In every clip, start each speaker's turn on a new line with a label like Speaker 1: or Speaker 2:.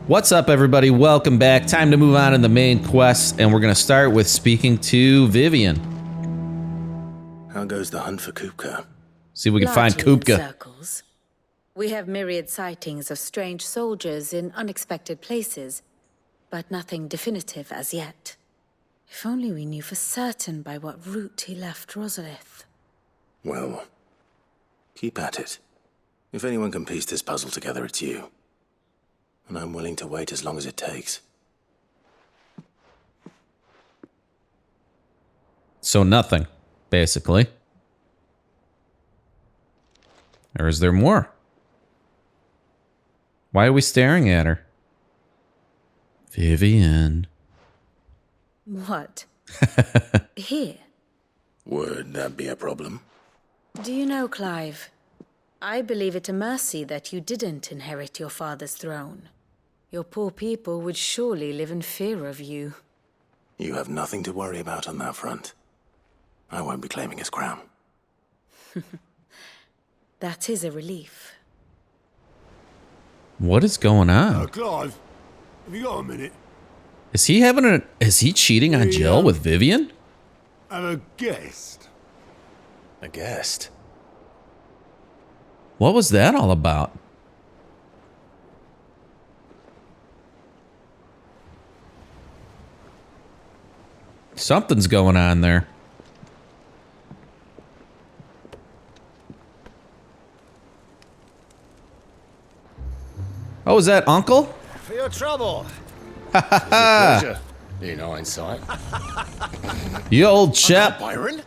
Speaker 1: What's up, everybody? Welcome back. Time to move on in the main quest, and we're going to start with speaking to Vivian.
Speaker 2: How goes the hunt for Kupka?
Speaker 1: See if we can find
Speaker 3: Largely in
Speaker 1: Kupka.
Speaker 3: circles. We have myriad sightings of strange soldiers in unexpected places, but nothing definitive as yet. If only we knew for certain by what route he left Rosalith.
Speaker 2: Well, keep at it. If anyone can piece this puzzle together, it's you. And I'm willing to wait as long as it takes.
Speaker 1: So nothing, basically. Or is there more? Why are we staring at her? Vivian.
Speaker 3: What? Here?
Speaker 2: Would that be a problem?
Speaker 3: Do you know, Clive? I believe it a mercy that you didn't inherit your father's throne. Your poor people would surely live in fear of you.
Speaker 2: You have nothing to worry about on that front. I won't be claiming his crown.
Speaker 3: That is a relief.
Speaker 1: What is going on?
Speaker 4: Clive, have you got a minute?
Speaker 1: Is he having a... Is he cheating on Jill with Vivian?
Speaker 4: Have a guest.
Speaker 2: A guest?
Speaker 1: What was that all about? Something's going on there. Oh, is that Uncle?
Speaker 5: For your trouble.
Speaker 1: Ha!
Speaker 5: In hindsight.
Speaker 1: You old chap.
Speaker 5: Byron?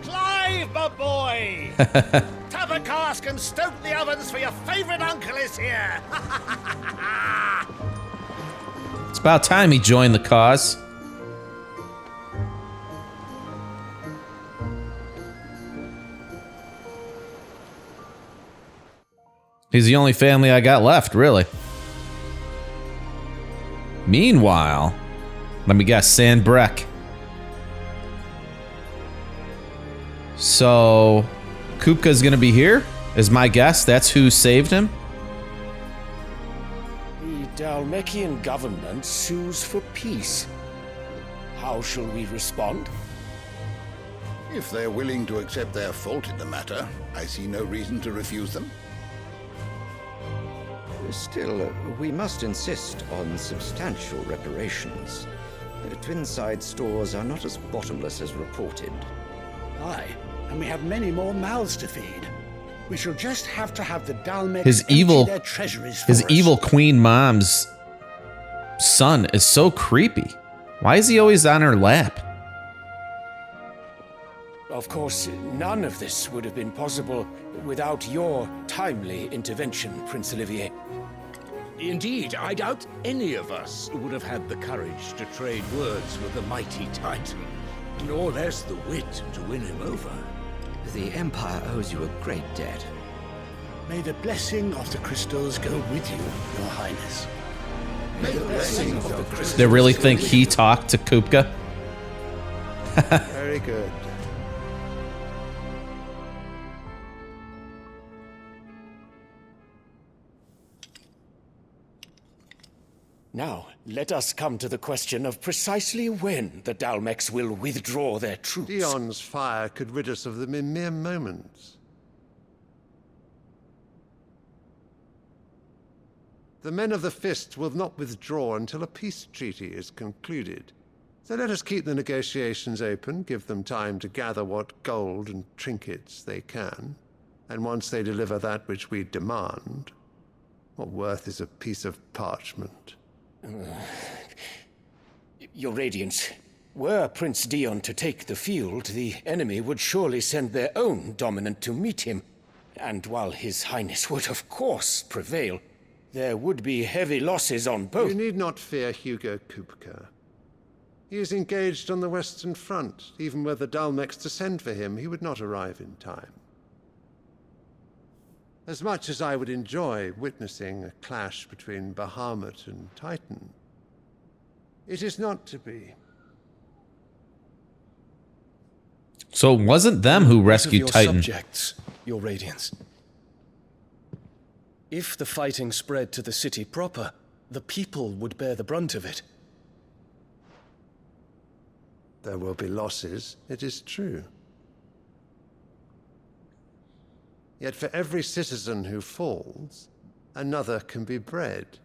Speaker 5: Clive, my boy! Tap a cask and stoke the ovens for your favourite uncle is here!
Speaker 1: It's about time he joined the cause. He's the only family I got left, really. Meanwhile, let me guess, Sandbreck. So, Kupka's gonna be here, is my guess. That's who saved him.
Speaker 6: The Dalmekian government sues for peace. How shall we respond?
Speaker 7: If they're willing to accept their fault in the matter, I see no reason to refuse them.
Speaker 8: Still, we must insist on substantial reparations. Twinside stores are not as bottomless as reported.
Speaker 9: Aye, and we have many more mouths to feed. We shall just have to have the Dalmekians
Speaker 1: His evil queen mom's son is so creepy. Why is he always on her lap?
Speaker 6: Of course, none of this would have been possible without your timely intervention, Prince Olivier.
Speaker 10: Indeed, I doubt any of us would have had the courage to trade words with the mighty Titan, nor less the wit to win him over.
Speaker 8: The Empire owes you a great debt.
Speaker 9: May the blessing of the crystals go with you, Your Highness.
Speaker 7: May the blessing of the crystals.
Speaker 1: They really think he talked to Kupka?
Speaker 4: Very good.
Speaker 6: Now, let us come to the question of precisely when the Dalmeks will withdraw their troops.
Speaker 4: Dion's fire could rid us of them in mere moments. The men of the Fist will not withdraw until a peace treaty is concluded. So let us keep the negotiations open, give them time to gather what gold and trinkets they can. And once they deliver that which we demand, what worth is a piece of parchment?
Speaker 6: Your Radiance, were Prince Dion to take the field, the enemy would surely send their own dominant to meet him. And while His Highness would of course prevail, there would be heavy losses on both.
Speaker 4: You need not fear Hugo Kupka. He is engaged on the Western Front. Even were the Dalmeks to send for him, he would not arrive in time. As much as I would enjoy witnessing a clash between Bahamut and Titan, it is not to be.
Speaker 1: So it wasn't them who rescued
Speaker 5: your
Speaker 1: Titan.
Speaker 5: Subjects, Your Radiance.
Speaker 11: If the fighting spread to the city proper, the people would bear the brunt of it.
Speaker 4: There will be losses, it is true. Yet for every citizen who falls, another can be bred.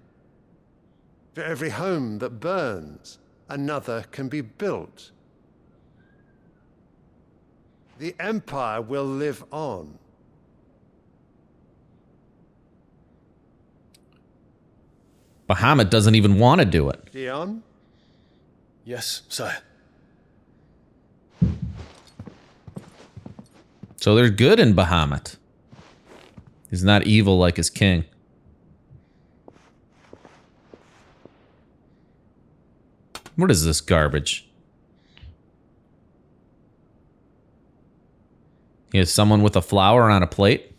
Speaker 4: For every home that burns, another can be built. The Empire will live on.
Speaker 1: Bahamut doesn't even want to do it.
Speaker 4: Dion?
Speaker 11: Yes, sire.
Speaker 1: So there's good in Bahamut. He's not evil like his king. What is this garbage? He has someone with a flower on a plate.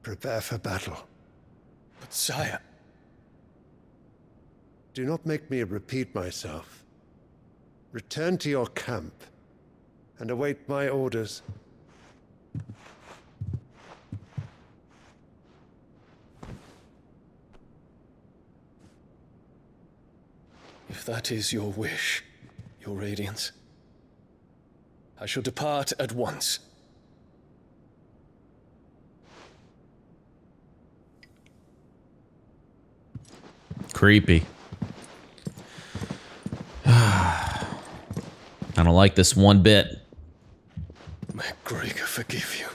Speaker 4: Prepare for battle.
Speaker 11: But sire...
Speaker 4: Do not make me repeat myself. Return to your camp and await my orders.
Speaker 11: If that is your wish, your radiance, I shall depart at once.
Speaker 1: Creepy. I don't like this one bit.
Speaker 11: May Gregor forgive you.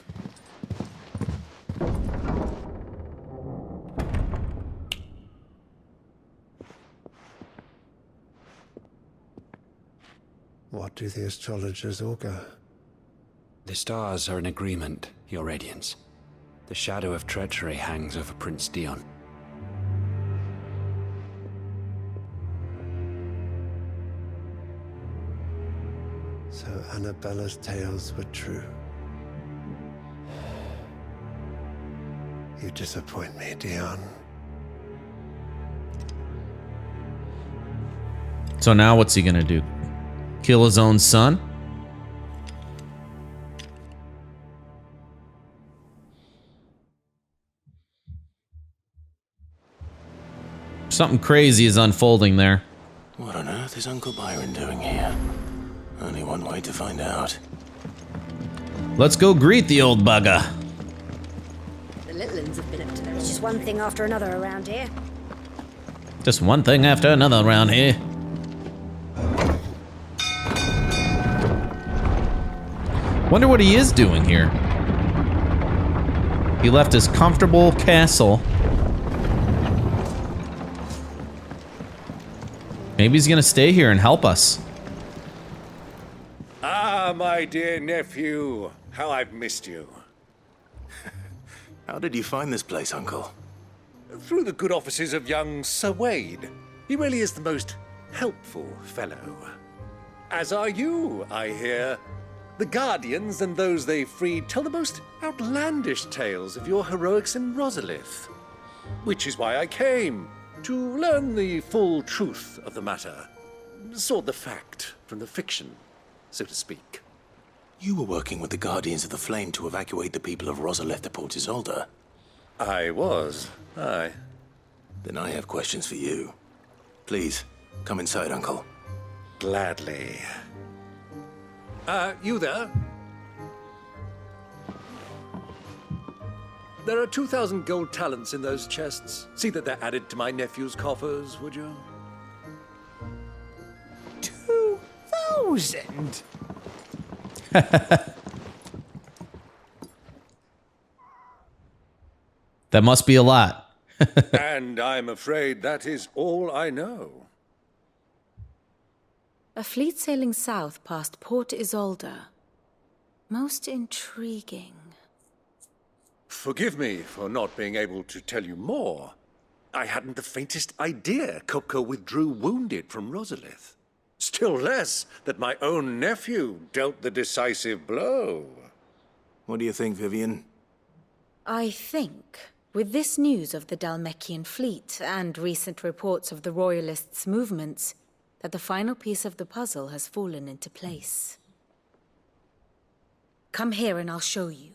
Speaker 4: What do the astrologers augur?
Speaker 12: The stars are in agreement, Your Radiance. The shadow of treachery hangs over Prince Dion.
Speaker 4: So Annabella's tales were true. You disappoint me, Dion.
Speaker 1: So now what's he gonna do? Kill his own son? Something crazy is unfolding there.
Speaker 2: What on earth is Uncle Byron doing here? Only one way to find out.
Speaker 1: Let's go greet the old bugger.
Speaker 13: The little ones have been up to There's just one thing after another around here.
Speaker 1: Just one thing after another around here. Wonder what he is doing here. He left his comfortable castle. Maybe he's gonna stay here and help us.
Speaker 5: Ah, my dear nephew. How I've missed you.
Speaker 2: How did you find this place, Uncle?
Speaker 5: Through the good offices of young Sir Wade. He really is the most helpful fellow. As are you, I hear. The Guardians and those they freed tell the most outlandish tales of your heroics in Rosalith. Which is why I came, to learn the full truth of the matter. Sort the fact from the fiction, so to speak.
Speaker 2: You were working with the Guardians of the Flame to evacuate the people of Rosalith to Port Isolde.
Speaker 5: I was, aye.
Speaker 2: Then I have questions for you. Please, come inside, Uncle.
Speaker 5: Gladly. You there? There are 2,000 gold talents in those chests. See that they're added to my nephew's coffers, would you?
Speaker 14: 2,000?
Speaker 1: That must be a lot.
Speaker 5: And I'm afraid that is all I know.
Speaker 3: A fleet sailing south past Port Isolde. Most intriguing.
Speaker 5: Forgive me for not being able to tell you more. I hadn't the faintest idea Kupka withdrew wounded from Rosalith. Still less that my own nephew dealt the decisive blow.
Speaker 2: What do you think, Vivian?
Speaker 3: I think, with this news of the Dhalmekian fleet and recent reports of the Royalists' movements, that the final piece of the puzzle has fallen into place. Come here and I'll show you.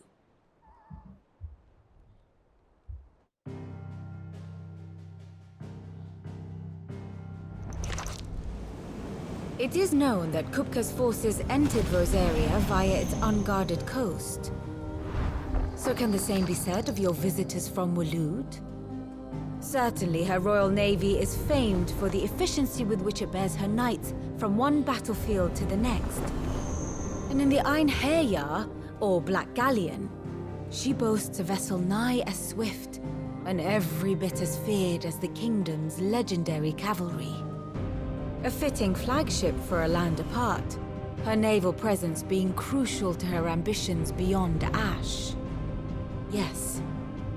Speaker 3: It is known that Kupka's forces entered Rosaria via its unguarded coast. So can the same be said of your visitors from Waloed? Certainly her royal navy is famed for the efficiency with which it bears her knights from one battlefield to the next. And in the Einherjar, or Black Galleon, she boasts a vessel nigh as swift and every bit as feared as the kingdom's legendary cavalry. A fitting flagship for a land apart, her naval presence being crucial to her ambitions beyond Ash. Yes,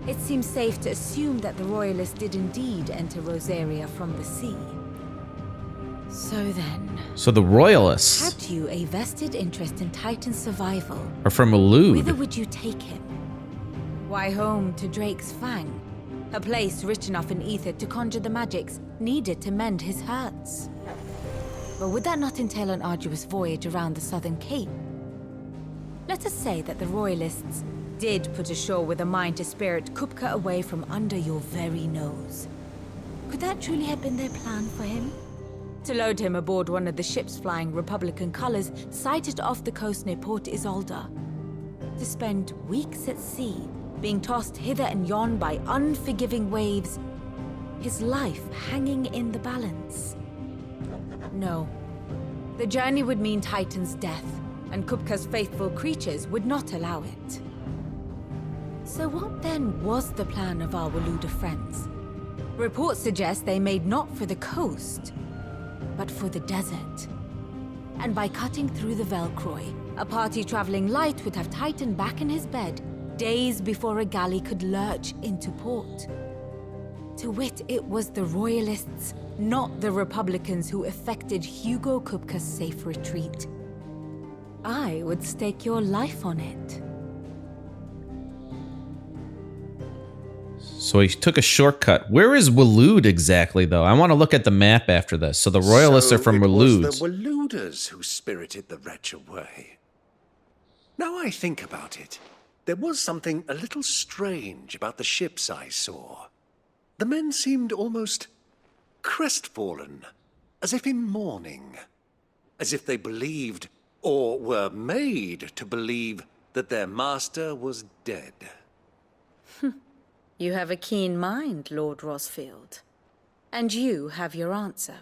Speaker 3: it seems safe to assume that the Royalists did indeed enter Rosaria from the sea. So then...
Speaker 1: So the Royalists...
Speaker 3: Had you a vested interest in Titan's survival...
Speaker 1: Are from Waloed.
Speaker 3: Whither would you take him? Why home to Drake's Fang? A place rich enough in aether to conjure the magicks needed to mend his hurts. But would that not entail an arduous voyage around the southern cape? Let us say that the Royalists did put ashore with a mind to spirit Kupka away from under your very nose. Could that truly have been their plan for him? To load him aboard one of the ships flying Republican colors sighted off the coast near Port Isolde. To spend weeks at sea, being tossed hither and yon by unforgiving waves, his life hanging in the balance. No. The journey would mean Titan's death, and Kupka's faithful creatures would not allow it. So what then was the plan of our Waloed friends? Reports suggest they made not for the coast, but for the desert. And by cutting through the Velcroy, a party traveling light would have Titan back in his bed days before a galley could lurch into port. To wit, it was the Royalists, not the Republicans, who effected Hugo Kupka's safe retreat. I would stake your life on it.
Speaker 1: So he took a shortcut. Where is Waloed exactly, though? I want to look at the map after this. So the Royalists are from Waloed.
Speaker 5: It was the Waloeders who spirited the wretch away. Now I think about it, there was something a little strange about the ships I saw. The men seemed almost crestfallen, as if in mourning, as if they believed, or were made to believe, that their master was dead.
Speaker 3: You have a keen mind, Lord Rosfield. And you have your answer.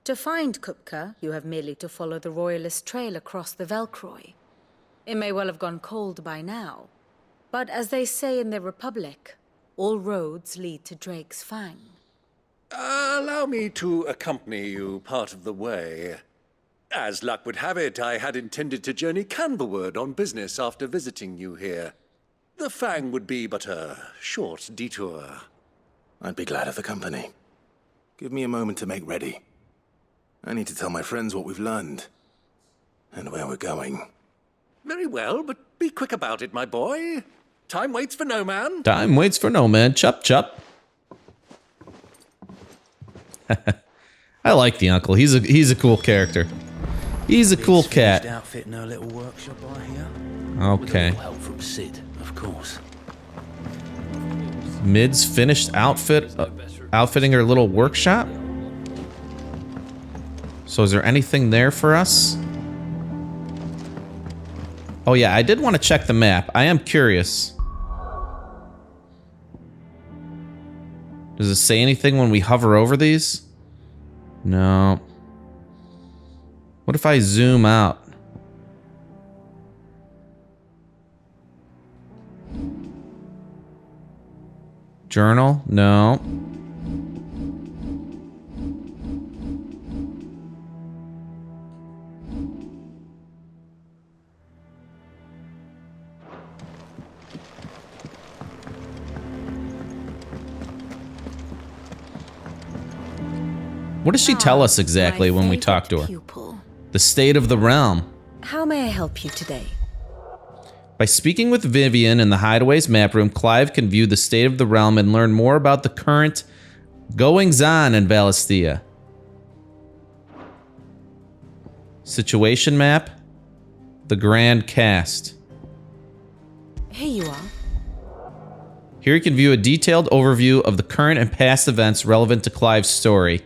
Speaker 3: To find Kupka, you have merely to follow the Royalist trail across the Velcroy. It may well have gone cold by now, but as they say in the Republic, all roads lead to Drake's Fang.
Speaker 5: Allow me to accompany you part of the way. As luck would have it, I had intended to journey Canverward on business after visiting you here. The Fang would be but a short detour.
Speaker 2: I'd be glad of the company. Give me a moment to make ready. I need to tell my friends what we've learned, and where we're going.
Speaker 5: Very well, but be quick about it, my boy. Time waits for no man.
Speaker 1: Time waits for no man. Chup, chup. I like the uncle. He's a cool character. He's a cool cat.
Speaker 14: Outfit in her little workshop I hear.
Speaker 1: Okay.
Speaker 14: With a little help from Sid, of course.
Speaker 1: Mid's finished outfitting her little workshop. So is there anything there for us? Oh yeah, I did want to check the map. I am curious. Does it say anything when we hover over these? No. What if I zoom out? Journal? No. What does she tell us exactly when we talk to her?
Speaker 3: Pupil.
Speaker 1: The state of the realm.
Speaker 3: How may I help you today?
Speaker 1: By speaking with Vivian in the Hideaway's map room, Clive can view the state of the realm and learn more about the current goings-on in Valisthea. Situation map. The Grand Cast.
Speaker 3: Here you are.
Speaker 1: Here you can view a detailed overview of the current and past events relevant to Clive's story.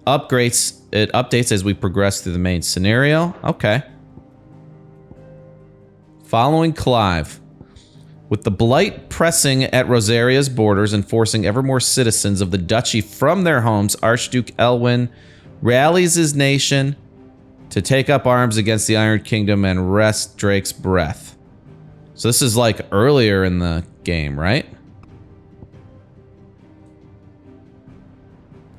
Speaker 1: It updates as we progress through the main scenario. Okay. Following Clive. With the blight pressing at Rosaria's borders and forcing ever more citizens of the duchy from their homes, Archduke Elwyn rallies his nation to take up arms against the Iron Kingdom and wrest Drake's breath. So this is like earlier in the game, right?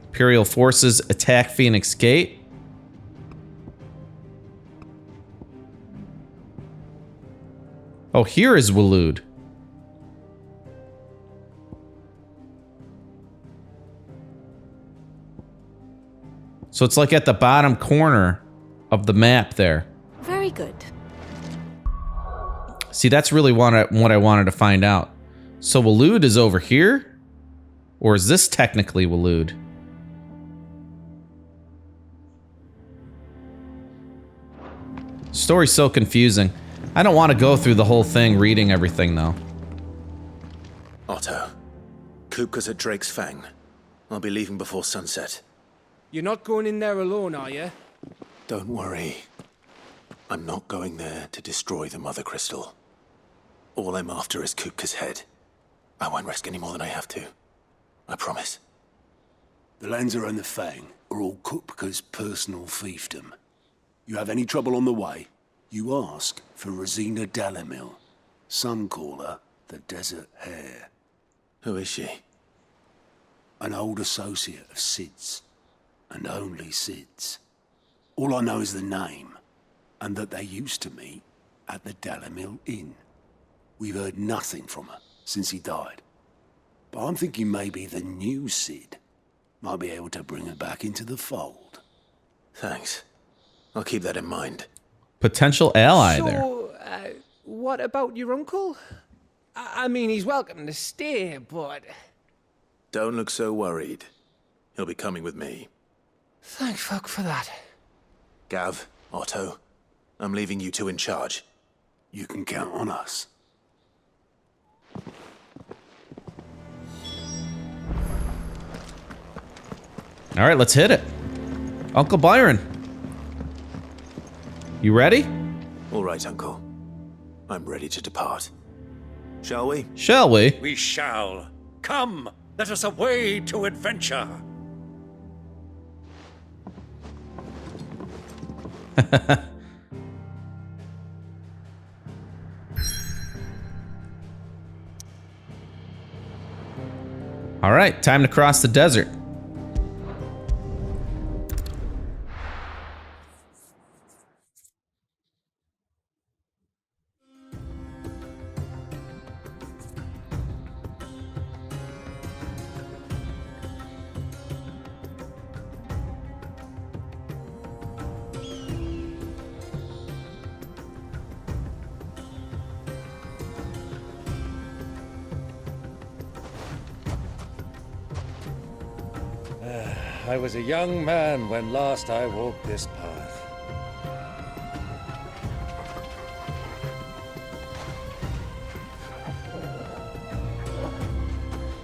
Speaker 1: Imperial forces attack Phoenix Gate. Oh, here is Waloed. So it's like at the bottom corner of the map there.
Speaker 3: Very good.
Speaker 1: See, that's really what I wanted to find out. So Waloed is over here? Or is this technically Waloed? Story's so confusing. I don't want to go through the whole thing reading everything, though.
Speaker 2: Otto, Klupka's at Drake's Fang. I'll be leaving before sunset.
Speaker 15: You're not going in there alone, are you?
Speaker 2: Don't worry. I'm not going there to destroy the Mother Crystal. All I'm after is Klupka's head. I won't risk any more than I have to. I promise.
Speaker 16: The Lancer and the Fang are all Klupka's personal fiefdom. You have any trouble on the way, you ask for Rosina Dalamil. Some call her the Desert Hare.
Speaker 2: Who is she?
Speaker 16: An old associate of Sid's, and only Sid's. All I know is the name, and that they used to meet at the Dalamil Inn. We've heard nothing from her since he died. But I'm thinking maybe the new Sid might be able to bring her back into the fold.
Speaker 2: Thanks. I'll keep that in mind.
Speaker 1: Potential ally there.
Speaker 15: So, what about your uncle? I mean, he's welcome to stay, but...
Speaker 2: Don't look so worried. He'll be coming with me.
Speaker 15: Thank fuck for that.
Speaker 2: Gav, Otto, I'm leaving you two in charge.
Speaker 16: You can count on us.
Speaker 1: All right, let's hit it. Uncle Byron. You ready?
Speaker 2: All right, Uncle. I'm ready to depart. Shall we?
Speaker 1: Shall we?
Speaker 5: We shall. Come, let us away to adventure.
Speaker 1: All right, time to cross the desert.
Speaker 5: I was a young man when last I walked this path.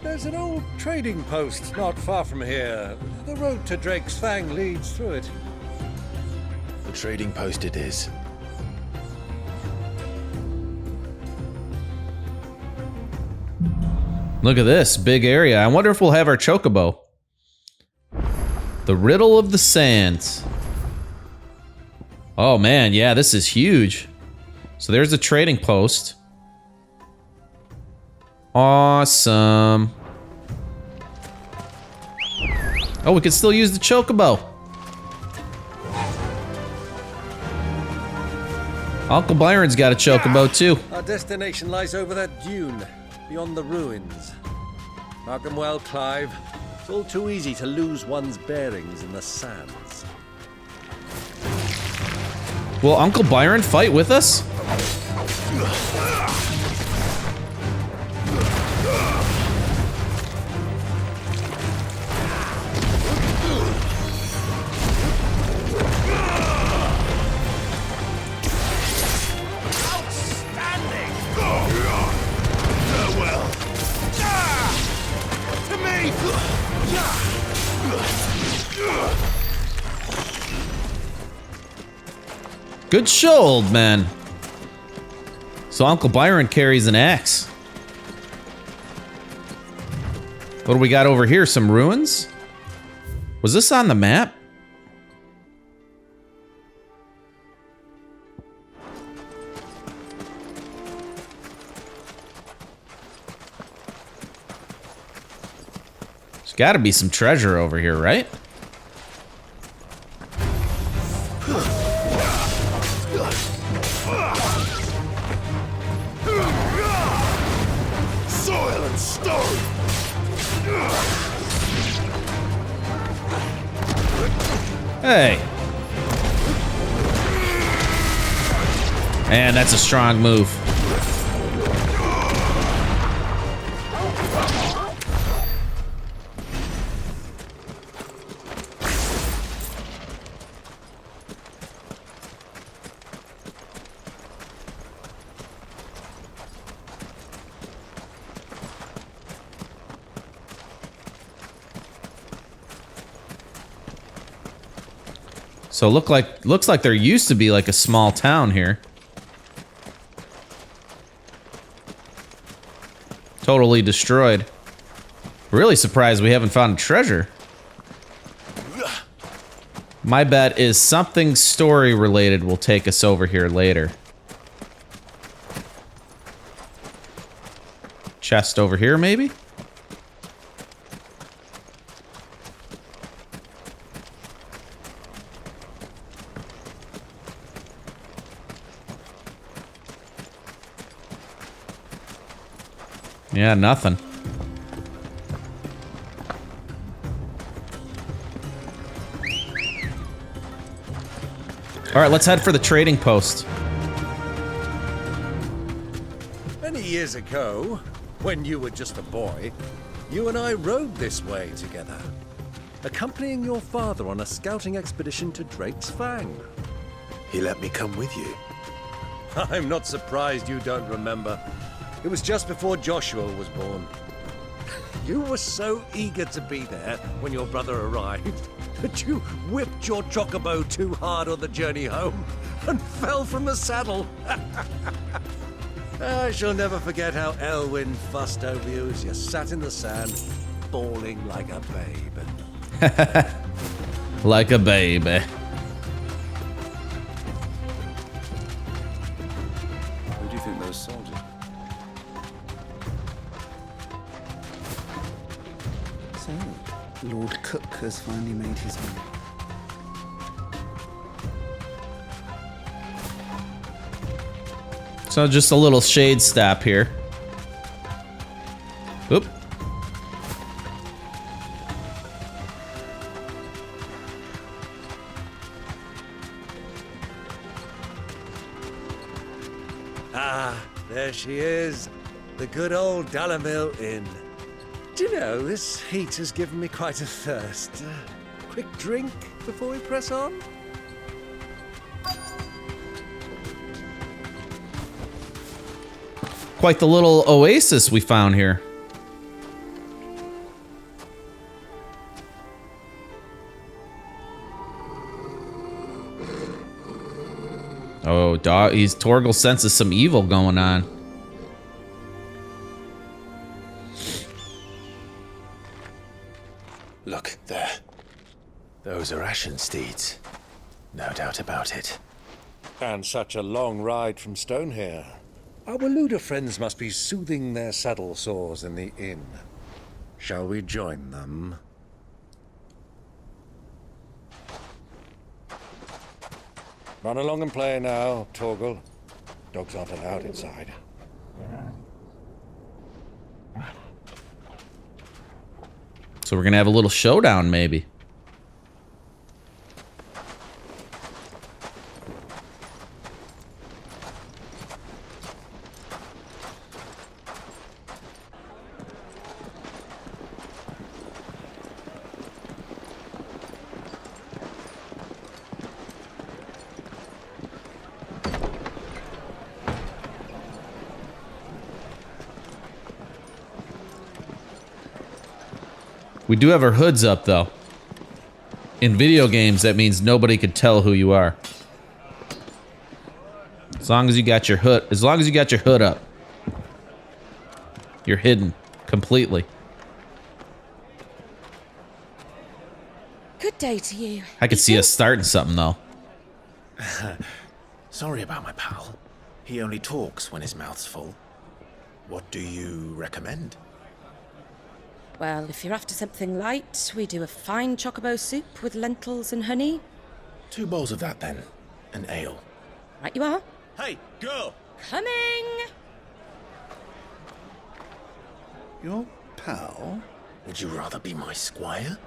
Speaker 5: There's an old trading post not far from here. The road to Drake's Fang leads through it.
Speaker 2: The trading post it is.
Speaker 1: Look at this big area. I wonder if we'll have our chocobo. The Riddle of the Sands. Oh man, yeah, this is huge. So there's the trading post. Awesome. Oh, we can still use the chocobo. Uncle Byron's got a chocobo too.
Speaker 5: Our destination lies over that dune, beyond the ruins. Mark 'em well, Clive. It's all too easy to lose one's bearings in the sands.
Speaker 1: Will Uncle Byron fight with us? Good show, old man. So Uncle Byron carries an axe. What do we got over here? Some ruins? Was this on the map? There's got to be some treasure over here, right?
Speaker 17: Soil and stone.
Speaker 1: Hey. Man, that's a strong move. So looks like there used to be like a small town here. Totally destroyed. Really surprised we haven't found a treasure. My bet is something story related will take us over here later. Chest over here, maybe? Yeah, nothing. All right, let's head for the trading post.
Speaker 5: Many years ago, when you were just a boy, you and I rode this way together, accompanying your father on a scouting expedition to Drake's Fang.
Speaker 2: He let me come with you.
Speaker 5: I'm not surprised you don't remember. It was just before Joshua was born. You were so eager to be there when your brother arrived that you whipped your chocobo too hard on the journey home and fell from the saddle. I shall never forget how Elwyn fussed over you as you sat in the sand, bawling like a babe.
Speaker 1: Like a baby.
Speaker 18: Who do you think those soldiers?
Speaker 19: So, Lord Cook has finally made his move.
Speaker 1: So just a little shade stop here. Oop.
Speaker 5: Ah, there she is. The good old Dalamil Inn. Do you know, this heat has given me quite a thirst. Quick drink before we press on?
Speaker 1: Quite the little oasis we found here. Oh, dog, Torgal senses some evil going on.
Speaker 2: Look, there. Those are Ashen steeds. No doubt about it.
Speaker 5: And such a long ride from Stonehere. Our Luda friends must be soothing their saddle sores in the inn. Shall we join them? Run along and play now, Torgal. Dogs aren't allowed inside.
Speaker 1: So we're gonna have a little showdown, maybe. We do have our hoods up, though. In video games, that means nobody could tell who you are. As long as you got your hood, up, you're hidden completely.
Speaker 17: Good day to you.
Speaker 1: I could see us starting something, though.
Speaker 2: Sorry about my pal. He only talks when his mouth's full. What do you recommend?
Speaker 17: Well, if you're after something light, we do a fine chocobo soup with lentils and honey.
Speaker 2: 2 bowls of that, then. An ale.
Speaker 17: Right you are.
Speaker 2: Hey, girl!
Speaker 17: Coming!
Speaker 16: Your pal?
Speaker 2: Would you rather be my squire?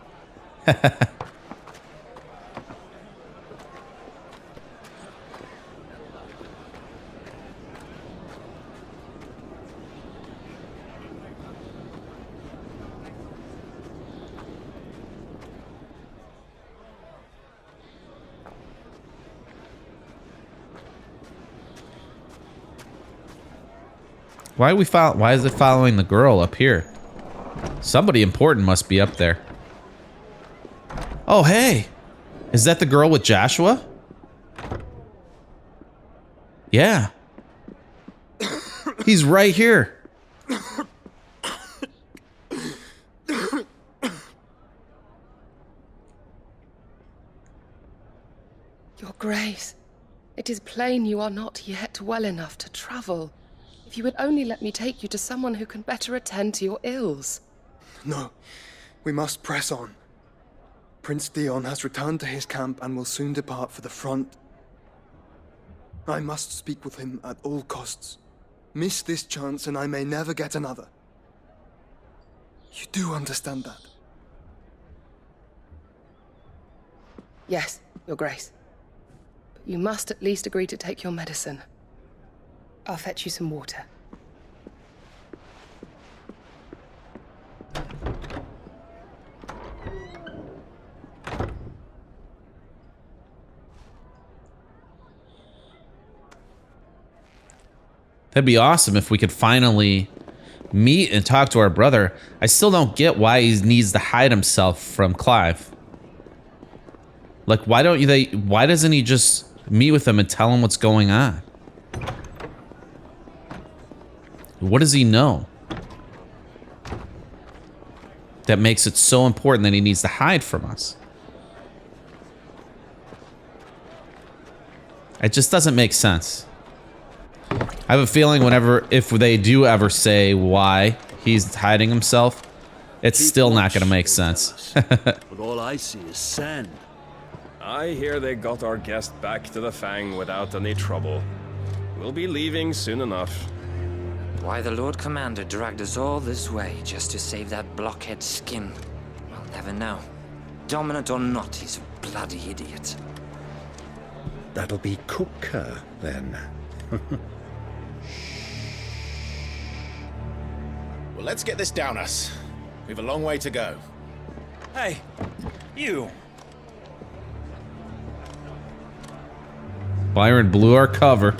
Speaker 1: Why is it following the girl up here? Somebody important must be up there. Oh, hey! Is that the girl with Joshua? Yeah. He's right here.
Speaker 20: Your Grace, it is plain you are not yet well enough to travel. If you would only let me take you to someone who can better attend to your ills.
Speaker 11: No, we must press on. Prince Dion has returned to his camp and will soon depart for the front. I must speak with him at all costs. Miss this chance and I may never get another. You do understand that?
Speaker 20: Yes, Your Grace. But you must at least agree to take your medicine. I'll fetch you some water.
Speaker 1: That'd be awesome if we could finally meet and talk to our brother. I still don't get why he needs to hide himself from Clive. Like, why doesn't he just meet with him and tell him what's going on? What does he know that makes it so important that he needs to hide from us? It just doesn't make sense. I have a feeling if they do ever say why he's hiding himself, it's still not going to make sense.
Speaker 14: But all I see is sand.
Speaker 21: I hear they got our guest back to the Fang without any trouble. We'll be leaving soon enough.
Speaker 22: Why the Lord Commander dragged us all this way just to save that blockhead skin, I'll never know. Dominant or not, he's a bloody idiot.
Speaker 16: That'll be Cooker, then.
Speaker 23: Well, let's get this down us. We've a long way to go.
Speaker 14: Hey, you.
Speaker 1: Byron blew our cover.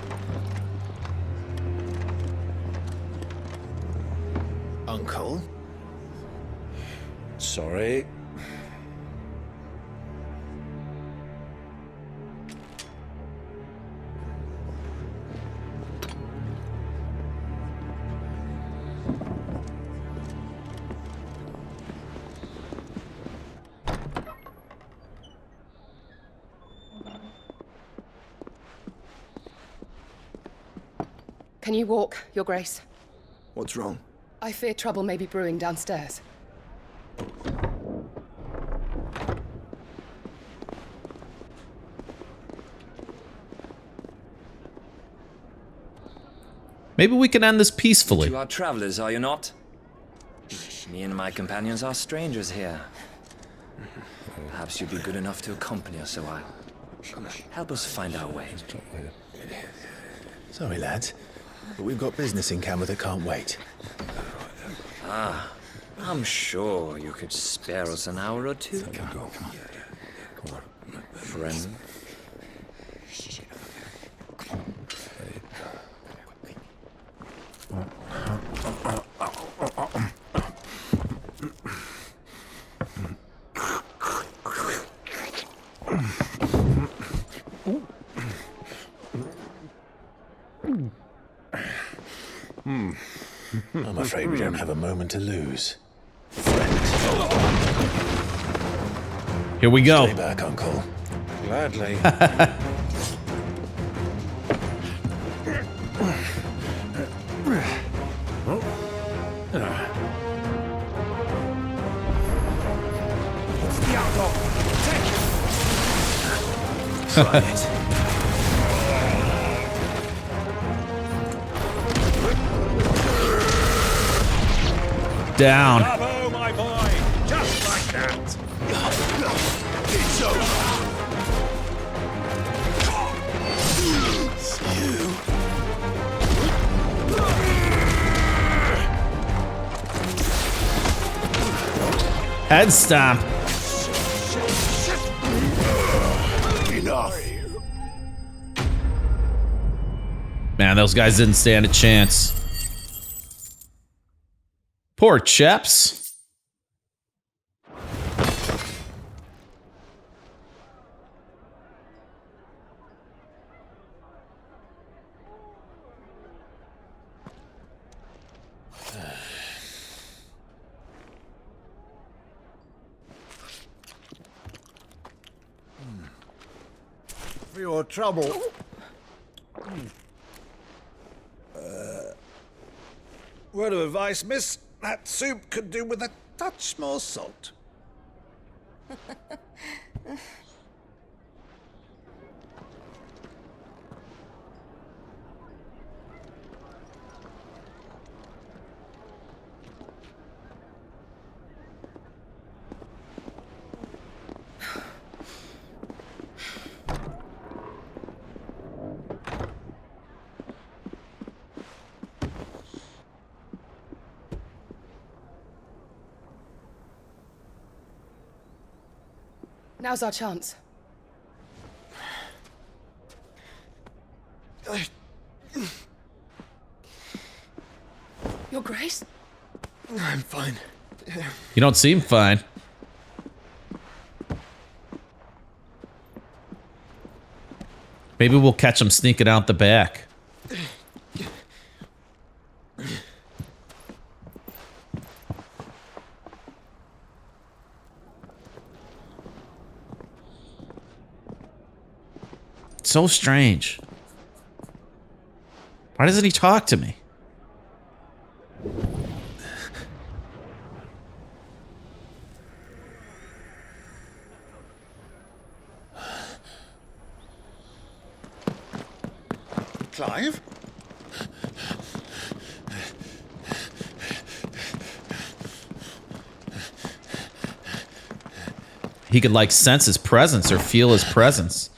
Speaker 2: Uncle?
Speaker 16: Sorry.
Speaker 20: Can you walk, Your Grace?
Speaker 11: What's wrong?
Speaker 20: I fear trouble may be brewing downstairs.
Speaker 1: Maybe we can end this peacefully.
Speaker 22: You are travelers, are you not? Me and my companions are strangers here. Perhaps you'd be good enough to accompany us a while. Help us find our way.
Speaker 2: Sorry, lads, but we've got business in camera that can't wait.
Speaker 22: Ah, I'm sure you could spare us an hour or two.
Speaker 2: Come on.
Speaker 22: Friend.
Speaker 2: I'm afraid we don't have a moment to lose.
Speaker 1: Here we go.
Speaker 2: Stay back, Uncle.
Speaker 5: Gladly.
Speaker 2: Try it.
Speaker 1: Down.
Speaker 14: Bravo, my boy! Just like that!
Speaker 2: It's over.
Speaker 1: Head stomp.
Speaker 2: Enough.
Speaker 1: Man, those guys didn't stand a chance. Poor chaps.
Speaker 4: For your trouble.
Speaker 5: Word of advice, miss. That soup could do with a touch more salt.
Speaker 20: Now's our chance. Your Grace?
Speaker 11: I'm fine.
Speaker 1: You don't seem fine. Maybe we'll catch him sneaking out the back. So strange. Why doesn't he talk to me?
Speaker 5: Clive?
Speaker 1: He could like sense his presence or feel his presence.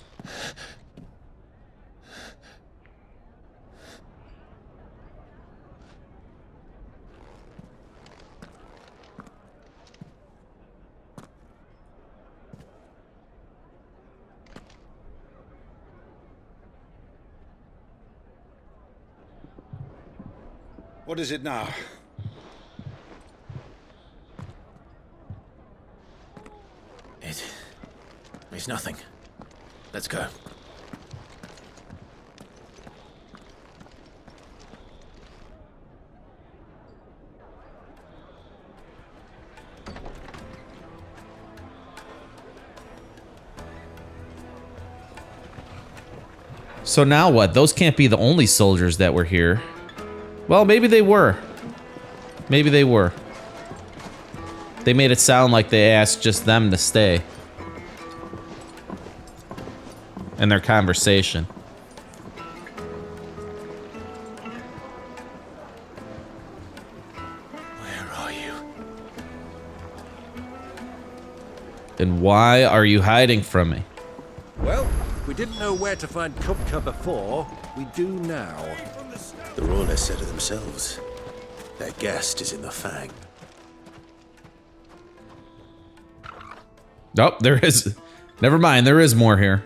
Speaker 5: What is it now?
Speaker 2: It's nothing. Let's go.
Speaker 1: So now what? Those can't be the only soldiers that were here. Well, maybe they were. Maybe they were. They made it sound like they asked just them to stay. In their conversation.
Speaker 2: Where are you?
Speaker 1: And why are you hiding from me?
Speaker 14: Well, we didn't know where to find Kupka before. We do now.
Speaker 2: The Royalists said it themselves. Their guest is in the Fang.
Speaker 1: Oh, there is. Never mind, there is more here.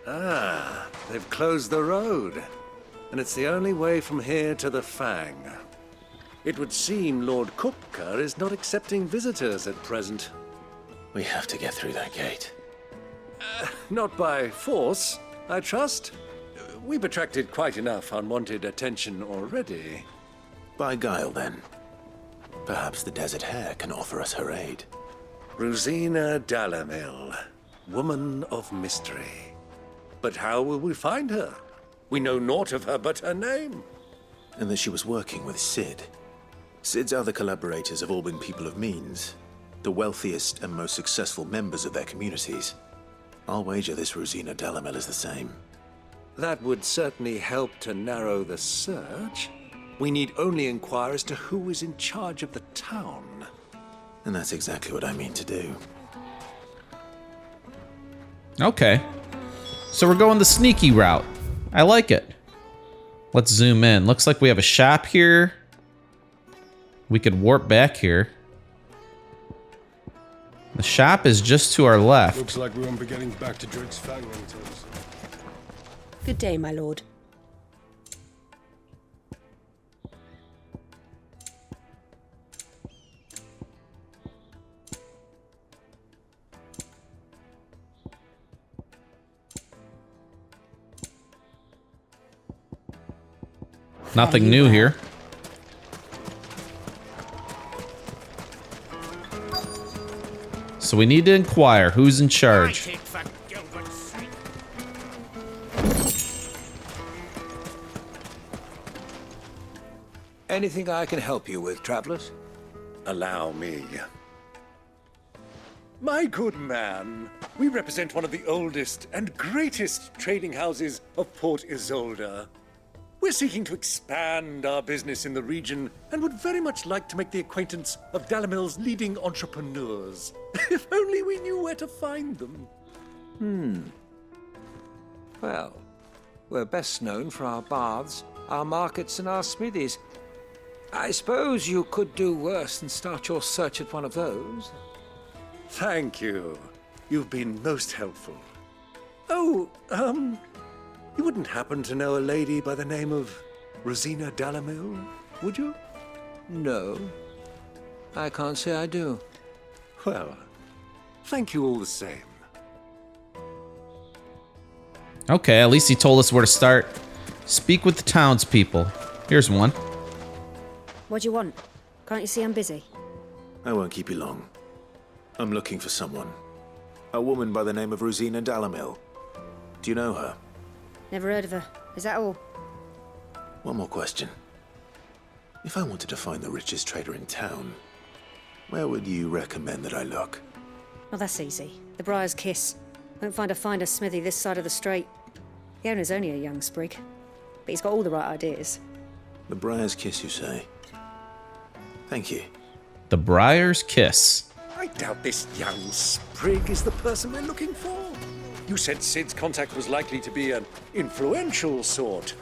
Speaker 5: Ah, they've closed the road. And it's the only way from here to the Fang. It would seem Lord Kupka is not accepting visitors at present.
Speaker 2: We have to get through that gate.
Speaker 5: Not by force, I trust. We've attracted quite enough unwanted attention already.
Speaker 2: By guile, then. Perhaps the Desert Hare can offer us her aid.
Speaker 5: Rosina Dalamil, woman of mystery. But how will we find her? We know naught of her but her name.
Speaker 2: And that she was working with Cid. Cid's other collaborators have all been people of means, the wealthiest and most successful members of their communities. I'll wager this Rosina Dalamil is the same.
Speaker 5: That would certainly help to narrow the search. We need only inquire as to who is in charge of the town.
Speaker 2: And that's exactly what I mean to do.
Speaker 1: Okay. So we're going the sneaky route. I like it. Let's zoom in. Looks like we have a shop here. We could warp back here. The shop is just to our left.
Speaker 18: Looks like we won't be getting back to Drake's Fang anytime soon.
Speaker 17: Good day, my lord.
Speaker 1: Nothing new here. So we need to inquire who's in charge.
Speaker 16: Anything I can help you with, travelers?
Speaker 5: Allow me. My good man, we represent one of the oldest and greatest trading houses of Port Isolde. We're seeking to expand our business in the region and would very much like to make the acquaintance of Dalamil's leading entrepreneurs. If only we knew where to find them.
Speaker 16: Well, we're best known for our baths, our markets, and our smithies. I suppose you could do worse than start your search at one of those.
Speaker 5: Thank you. You've been most helpful. Oh, you wouldn't happen to know a lady by the name of Rosina Dalamil, would you?
Speaker 16: No, I can't say I do.
Speaker 5: Well, thank you all the same.
Speaker 1: Okay, at least he told us where to start. Speak with the townspeople. Here's one.
Speaker 13: What do you want? Can't you see I'm busy?
Speaker 2: I won't keep you long. I'm looking for someone. A woman by the name of Rosina Dalamil. Do you know her?
Speaker 13: Never heard of her. Is that all?
Speaker 2: One more question. If I wanted to find the richest trader in town, where would you recommend that I look?
Speaker 13: Well, that's easy. The Briar's Kiss. Won't find a finer smithy this side of the strait. The owner's only a young sprig, but he's got all the right ideas.
Speaker 2: The Briar's Kiss, you say? Thank you.
Speaker 1: The Briar's Kiss.
Speaker 5: I doubt this young sprig is the person we're looking for. You said Cid's contact was likely to be an influential sort.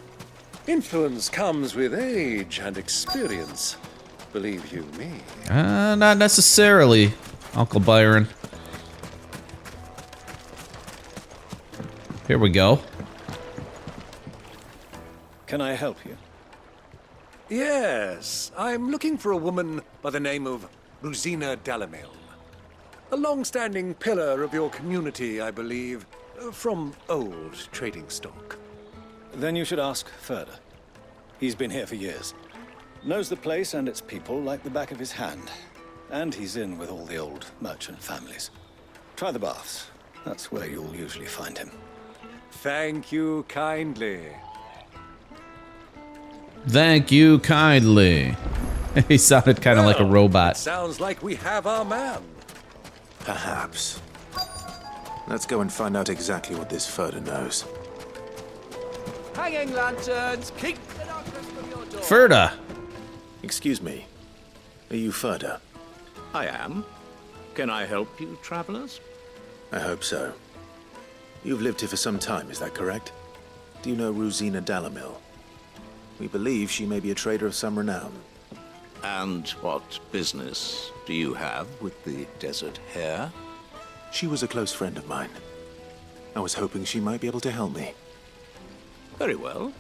Speaker 5: Influence comes with age and experience. Believe you me.
Speaker 1: Not necessarily, Uncle Byron. Here we go.
Speaker 18: Can I help you?
Speaker 5: Yes, I'm looking for a woman by the name of Rosina Dalamil. A long-standing pillar of your community, I believe, from old trading stock.
Speaker 18: Then you should ask Ferda. He's been here for years. Knows the place and its people like the back of his hand. And he's in with all the old merchant families. Try the baths. That's where you'll usually find him.
Speaker 5: Thank you kindly.
Speaker 1: Thank you kindly. He sounded kind of like a robot.
Speaker 5: Sounds like we have our man.
Speaker 2: Perhaps. Let's go and find out exactly what this Ferda knows.
Speaker 14: Hanging lanterns, keep the darkness from your door.
Speaker 1: Ferda.
Speaker 2: Excuse me. Are you Ferda?
Speaker 8: I am. Can I help you, travelers?
Speaker 2: I hope so. You've lived here for some time, is that correct? Do you know Rosina Dalamil? We believe she may be a trader of some renown.
Speaker 8: And what business do you have with the desert hare?
Speaker 2: She was a close friend of mine. I was hoping she might be able to help me.
Speaker 8: Very well.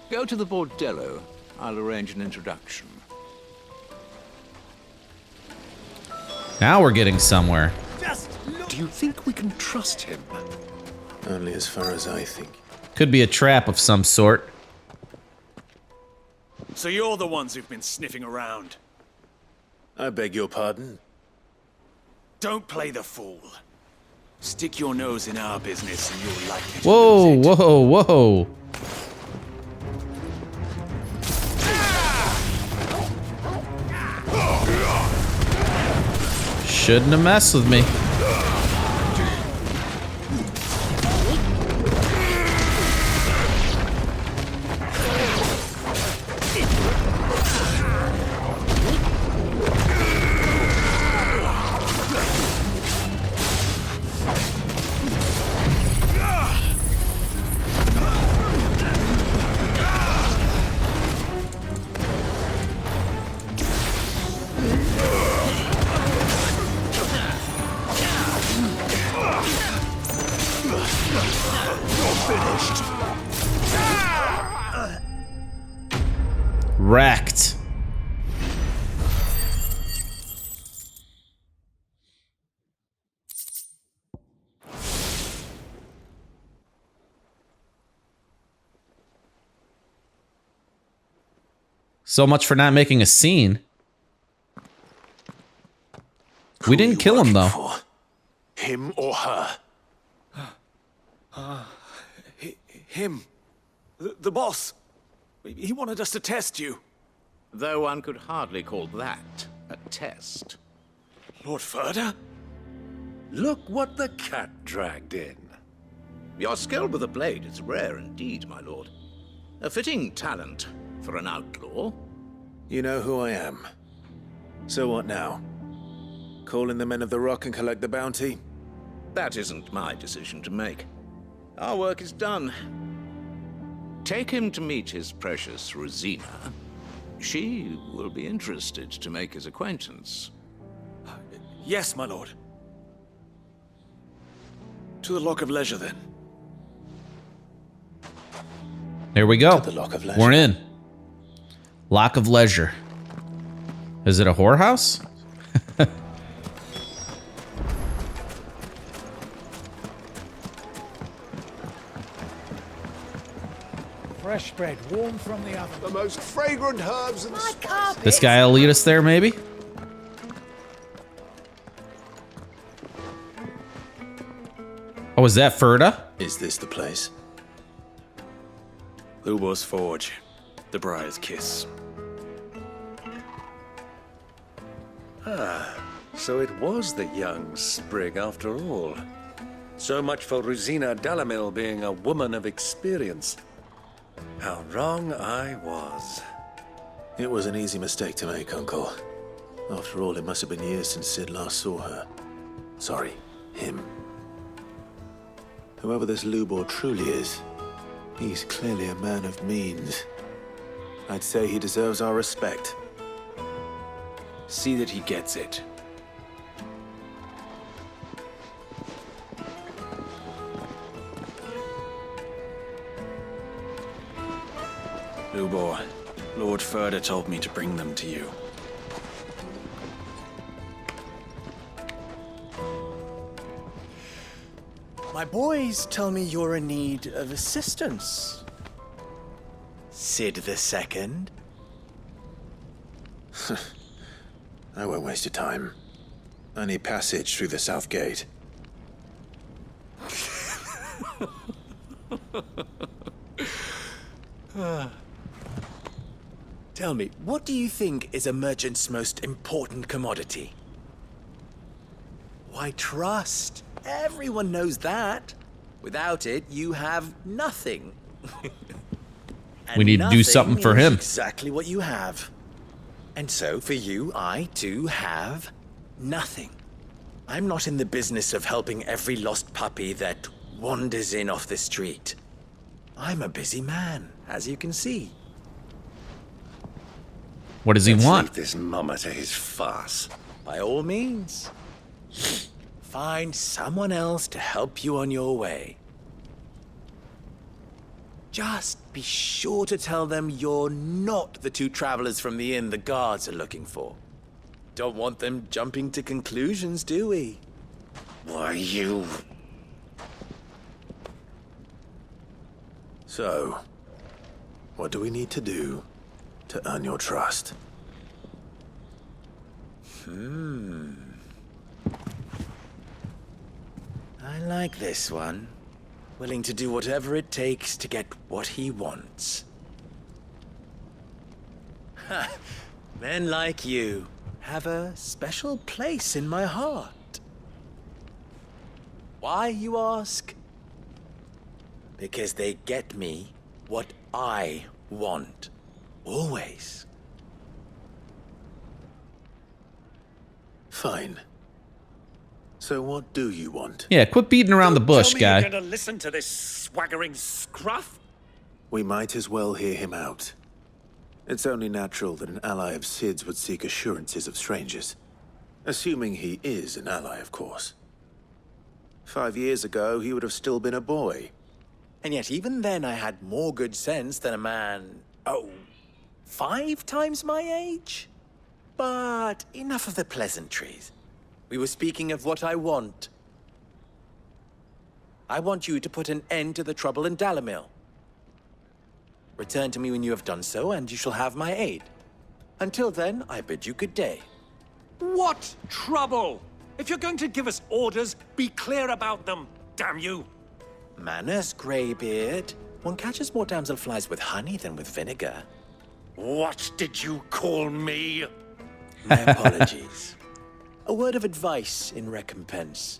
Speaker 8: Go to the bordello. I'll arrange an introduction.
Speaker 1: Now we're getting somewhere.
Speaker 5: Do you think we can trust him?
Speaker 2: Only as far as I think.
Speaker 1: Could be a trap of some sort.
Speaker 9: So you're the ones who've been sniffing around.
Speaker 2: I beg your pardon?
Speaker 9: Don't play the fool. Stick your nose in our business and you're likely to
Speaker 1: Whoa,
Speaker 9: lose it.
Speaker 1: whoa, whoa. Shouldn't have messed with me. Wrecked. So much for not making a scene. We didn't kill him, though.
Speaker 2: For? Him or her?
Speaker 9: Him. The boss. He wanted us to test you.
Speaker 8: Though one could hardly call that a test.
Speaker 9: Lord Ferda?
Speaker 8: Look what the cat dragged in. Your skill with the blade is rare indeed, my lord. A fitting talent for an outlaw.
Speaker 2: You know who I am. So what now? Call in the Men of the Rock and collect the bounty?
Speaker 8: That isn't my decision to make. Our work is done. Take him to meet his precious Rosina. She will be interested to make his acquaintance.
Speaker 9: Yes, my lord. To the Lock of Leisure, then.
Speaker 1: There we go.
Speaker 2: To the Lock of Leisure.
Speaker 1: We're in. Lock of Leisure. Is it a whorehouse?
Speaker 10: Fresh bread, warm from the oven.
Speaker 4: The most fragrant herbs and spices.
Speaker 1: This guy will lead us there, maybe? Oh, is that Ferda?
Speaker 2: Is this the place?
Speaker 9: Lubo's Forge. The Briar's Kiss.
Speaker 5: Ah, so it was the young sprig after all. So much for Rosina Dalamil being a woman of experience. How wrong I was.
Speaker 2: It was an easy mistake to make, Uncle. After all, it must have been years since Sid last saw her. Sorry, him. Whoever this Lubor truly is, he's clearly a man of means. I'd say he deserves our respect.
Speaker 9: See that he gets it. Lubor, Lord Ferda told me to bring them to you.
Speaker 10: My boys tell me you're in need of assistance. Sid the Second?
Speaker 2: I won't waste your time. I need passage through the south gate.
Speaker 10: Tell me, what do you think is a merchant's most important commodity? Why, trust. Everyone knows that. Without it, you have nothing.
Speaker 1: We need to do something for him.
Speaker 10: Exactly what you have. And so, for you, I, too, have Nothing. I'm not in the business of helping every lost puppy that wanders in off the street. I'm a busy man, as you can see.
Speaker 1: What does he want?
Speaker 10: Leave this mummer to his farce. By all means. Find someone else to help you on your way. Just be sure to tell them you're not the two travelers from the inn the guards are looking for. Don't want them jumping to conclusions, do we? Why, you...
Speaker 2: So, what do we need to do to earn your trust?
Speaker 10: I like this one. Willing to do whatever it takes to get what he wants. Men like you have a special place in my heart. Why, you ask? Because they get me what I want. Always.
Speaker 2: Fine. So what do you want?
Speaker 1: Yeah, quit beating around the bush,
Speaker 5: Tell me
Speaker 1: guy.
Speaker 5: you're gonna listen to this swaggering scruff?
Speaker 2: We might as well hear him out. It's only natural that an ally of Sid's would seek assurances of strangers. Assuming he is an ally, of course. 5 years ago, he would have still been a boy.
Speaker 10: And yet even then I had more good sense than a man, 5 times my age? But enough of the pleasantries. We were speaking of what I want. I want you to put an end to the trouble in Dalamil. Return to me when you have done so, and you shall have my aid. Until then, I bid you good day.
Speaker 5: What trouble? If you're going to give us orders, be clear about them, damn you!
Speaker 10: Manners, Greybeard. One catches more damselflies with honey than with vinegar.
Speaker 5: What did you call me?
Speaker 10: My apologies. A word of advice in recompense.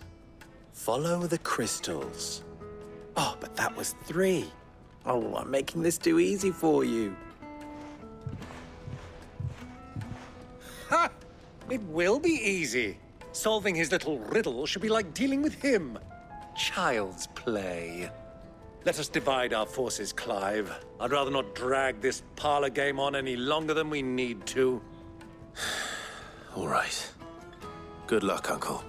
Speaker 10: Follow the crystals. Oh, but that was 3. Oh, I'm making this too easy for you.
Speaker 5: Ha! It will be easy. Solving his little riddle should be like dealing with him. Child's play. Let us divide our forces, Clive. I'd rather not drag this parlor game on any longer than we need to.
Speaker 2: All right. Good luck, Uncle.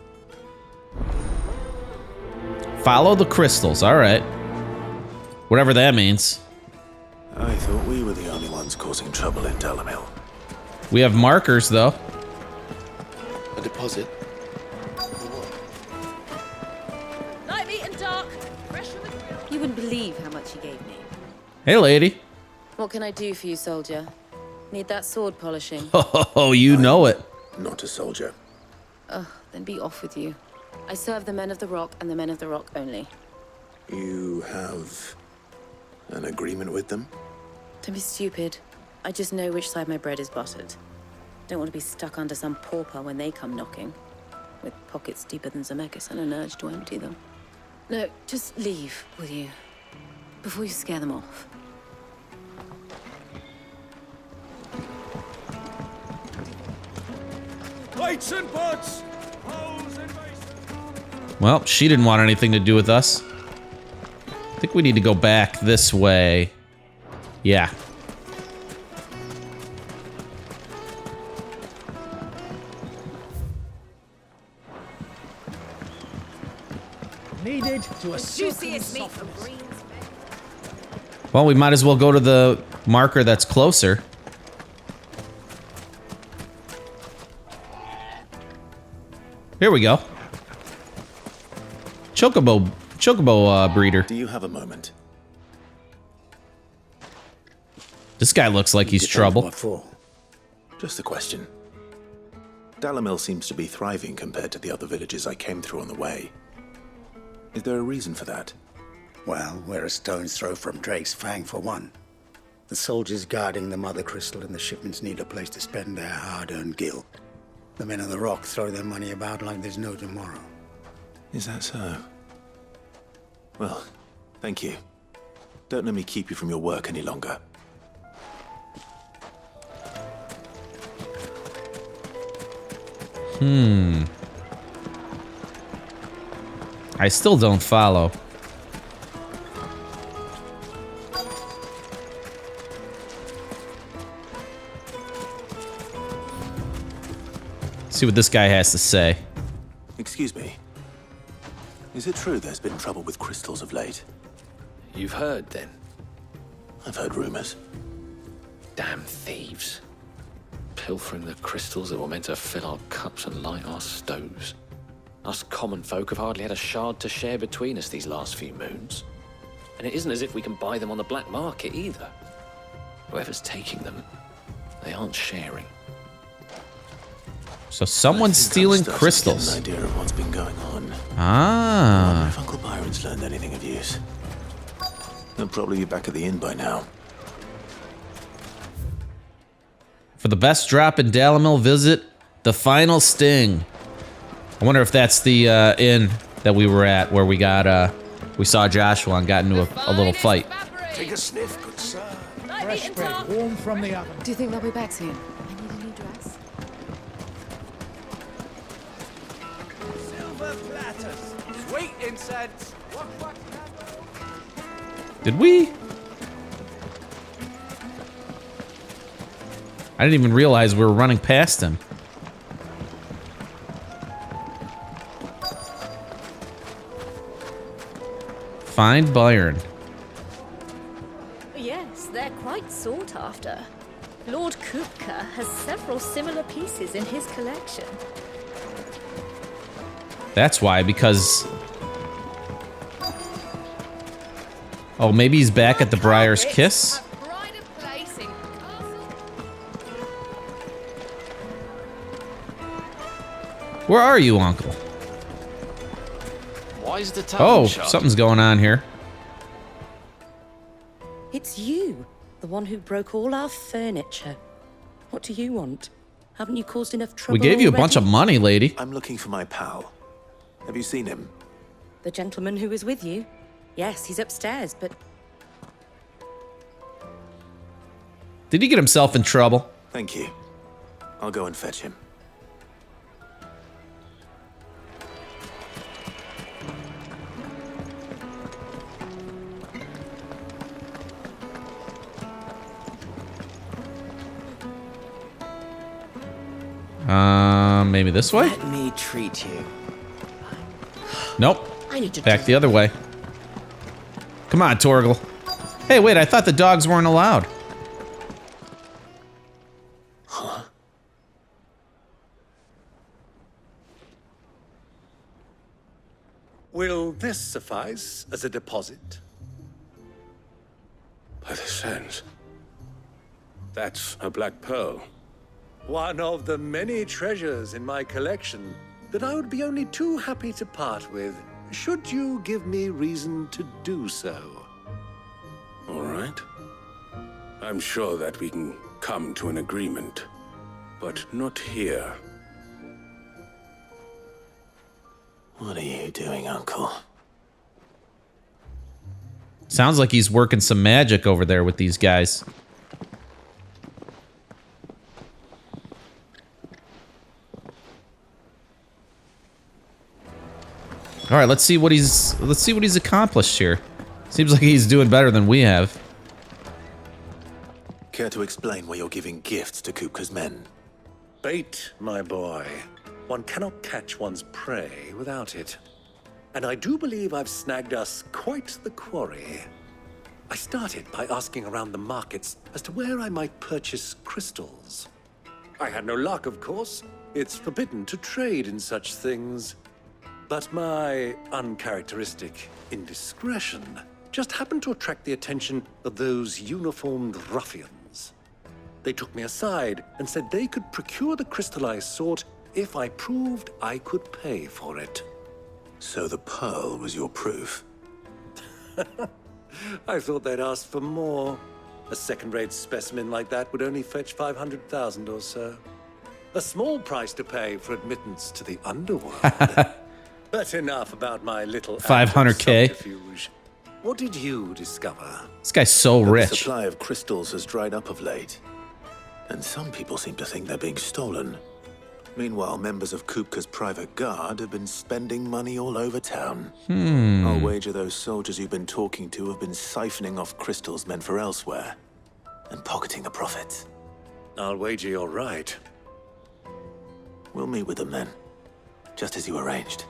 Speaker 1: Follow the crystals. All right. Whatever that means.
Speaker 2: I thought we were the only ones causing trouble in Dalamil.
Speaker 1: We have markers, though.
Speaker 2: A deposit.
Speaker 17: Light, meat, and dark. Fresh from the grill. You wouldn't believe how much he gave me.
Speaker 1: Hey, lady.
Speaker 17: What can I do for you, soldier? Need that sword polishing?
Speaker 1: Oh, you know it.
Speaker 2: Not a soldier.
Speaker 17: Ugh, then be off with you. I serve the men of the rock and the men of the rock only.
Speaker 2: You have an agreement with them?
Speaker 17: Don't be stupid. I just know which side my bread is buttered. Don't want to be stuck under some pauper when they come knocking. With pockets deeper than Zemeckis and an urge to empty them. No, just leave, will you? Before you scare them off.
Speaker 14: Lights and pots!
Speaker 1: Well, she didn't want anything to do with us. I think we need to go back this way. Yeah.
Speaker 14: Needed to a
Speaker 17: Juiciest meat from Green's.
Speaker 1: Well, we might as well go to the marker that's closer. Here we go. Chocobo breeder.
Speaker 2: Do you have a moment?
Speaker 1: This guy looks like he's trouble.
Speaker 2: What for? Just a question. Dalamil seems to be thriving compared to the other villages I came through on the way. Is there a reason for that?
Speaker 16: Well, we're a stone's throw from Drake's Fang, for one. The soldiers guarding the Mothercrystal and the shipments need a place to spend their hard-earned gil. The men of the rock throw their money about like there's no tomorrow.
Speaker 2: Is that so? Well, thank you. Don't let me keep you from your work any longer.
Speaker 1: I still don't follow. See what this guy has to say.
Speaker 2: Excuse me. Is it true there's been trouble with crystals of late?
Speaker 9: You've heard, then?
Speaker 2: I've heard rumors.
Speaker 9: Damn thieves. Pilfering the crystals that were meant to fill our cups and light our stoves. Us common folk have hardly had a shard to share between us these last few moons. And it isn't as if we can buy them on the black market either. Whoever's taking them, they aren't sharing.
Speaker 1: So someone's stealing crystals.
Speaker 2: Get an idea of what's been going on.
Speaker 1: Ah.
Speaker 2: I wonder if Uncle Byron's learned anything of use. He'll probably be back at the inn by now.
Speaker 1: For the best drop in Dalamil, visit the Final Sting. I wonder if that's the inn that we were at, where we got we saw Joshua and got into a little fight.
Speaker 16: Take a sniff, good sir.
Speaker 6: Fresh bread, warm from the oven.
Speaker 17: Do you think they'll be back soon? I need a new dress.
Speaker 14: Silver platters, sweet incense.
Speaker 1: Did we? I didn't even realize we were running past him. Find Byron.
Speaker 7: Yes, they're quite sought after. Lord Kupka has several similar pieces in his collection.
Speaker 1: That's why, because... Oh, maybe he's back at the Briar's Kiss? Where are you, Uncle?
Speaker 22: Why is the tavern
Speaker 1: Oh,
Speaker 22: shut?
Speaker 1: something's going on here.
Speaker 12: It's you, the one who broke all our furniture. What do you want? Haven't you caused enough trouble
Speaker 1: We gave you a
Speaker 12: already?
Speaker 1: bunch of money, lady.
Speaker 2: I'm looking for my pal. Have you seen him?
Speaker 12: The gentleman who was with you? Yes, he's upstairs, but...
Speaker 1: Did he get himself in trouble?
Speaker 2: Thank you. I'll go and fetch him.
Speaker 1: Maybe this way?
Speaker 10: Let me treat you.
Speaker 1: Nope.
Speaker 10: I need to
Speaker 1: Back the other way. Come on, Torgal. Hey, wait, I thought the dogs weren't allowed.
Speaker 2: Huh?
Speaker 5: Will this suffice as a deposit?
Speaker 16: By the sands. That's a black pearl.
Speaker 5: One of the many treasures in my collection that I would be only too happy to part with, should you give me reason to do so.
Speaker 16: All right. I'm sure that we can come to an agreement, but not here.
Speaker 2: What are you doing, Uncle?
Speaker 1: Sounds like he's working some magic over there with these guys. All right, let's see what he's accomplished here. Seems like he's doing better than we have.
Speaker 2: Care to explain why you're giving gifts to Kupka's men?
Speaker 5: Bait, my boy. One cannot catch one's prey without it. And I do believe I've snagged us quite the quarry. I started by asking around the markets as to where I might purchase crystals. I had no luck, of course. It's forbidden to trade in such things. But my uncharacteristic indiscretion just happened to attract the attention of those uniformed ruffians. They took me aside and said they could procure the crystal I sought if I proved I could pay for it.
Speaker 2: So the pearl was your proof?
Speaker 5: I thought they'd ask for more. A second-rate specimen like that would only fetch 500,000 or so. A small price to pay for admittance to the underworld. But enough about my little
Speaker 1: 500K.
Speaker 5: subterfuge. What did you discover?
Speaker 1: This guy's so
Speaker 2: The
Speaker 1: rich.
Speaker 2: supply of crystals has dried up of late. And some people seem to think they're being stolen. Meanwhile, members of Kupka's private guard have been spending money all over town.
Speaker 1: Hmm.
Speaker 2: I'll wager those soldiers you've been talking to have been siphoning off crystals meant for elsewhere and pocketing the profits.
Speaker 5: I'll wager you're right.
Speaker 2: We'll meet with them then, just as you arranged,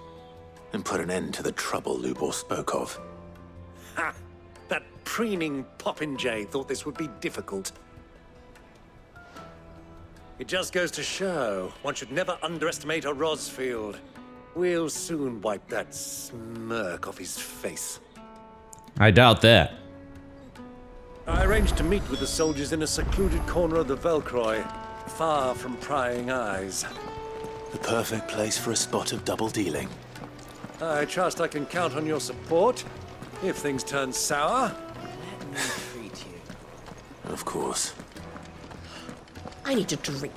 Speaker 2: and put an end to the trouble Lubor spoke of.
Speaker 5: Ha! That preening popinjay thought this would be difficult. It just goes to show, one should never underestimate a Rosfield. We'll soon wipe that smirk off his face.
Speaker 1: I doubt that.
Speaker 5: I arranged to meet with the soldiers in a secluded corner of the Velcroy, far from prying eyes.
Speaker 2: The perfect place for a spot of double dealing.
Speaker 5: I trust I can count on your support, if things turn sour.
Speaker 10: Let me treat you.
Speaker 2: Of course.
Speaker 12: I need a drink.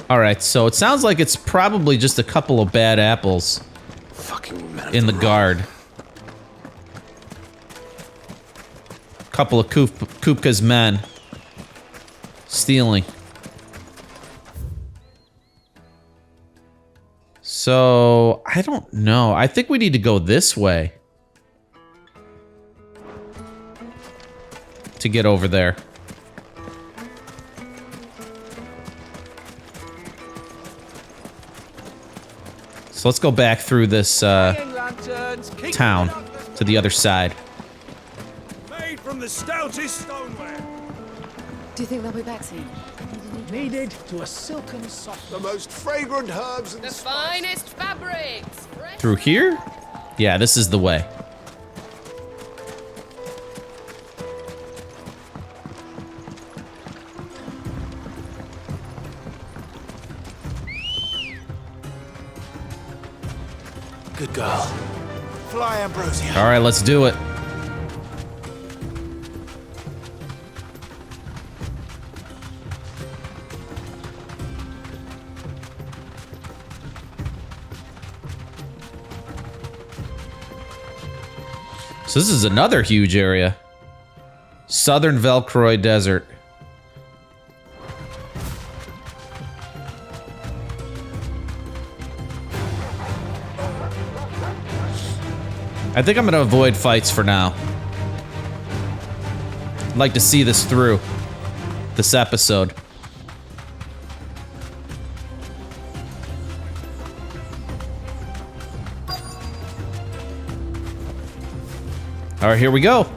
Speaker 1: All right, so it sounds like it's probably just a couple of bad apples in the guard. Couple of Kupka's men stealing. So, I don't know. I think we need to go this way to get over there. So let's go back through this town to the other side.
Speaker 14: Made from the stoutest stoneware.
Speaker 17: Do you think they'll be back soon?
Speaker 6: Needed to a silken soft.
Speaker 16: The most fragrant herbs and
Speaker 20: The finest fabrics.
Speaker 1: Through here? Yeah, this is the way.
Speaker 2: Good girl.
Speaker 16: Fly, Ambrosia.
Speaker 1: All right, let's do it. So this is another huge area. Southern Velcroy Desert. I think I'm gonna avoid fights for now. I'd like to see this through. This episode. All right, here we go.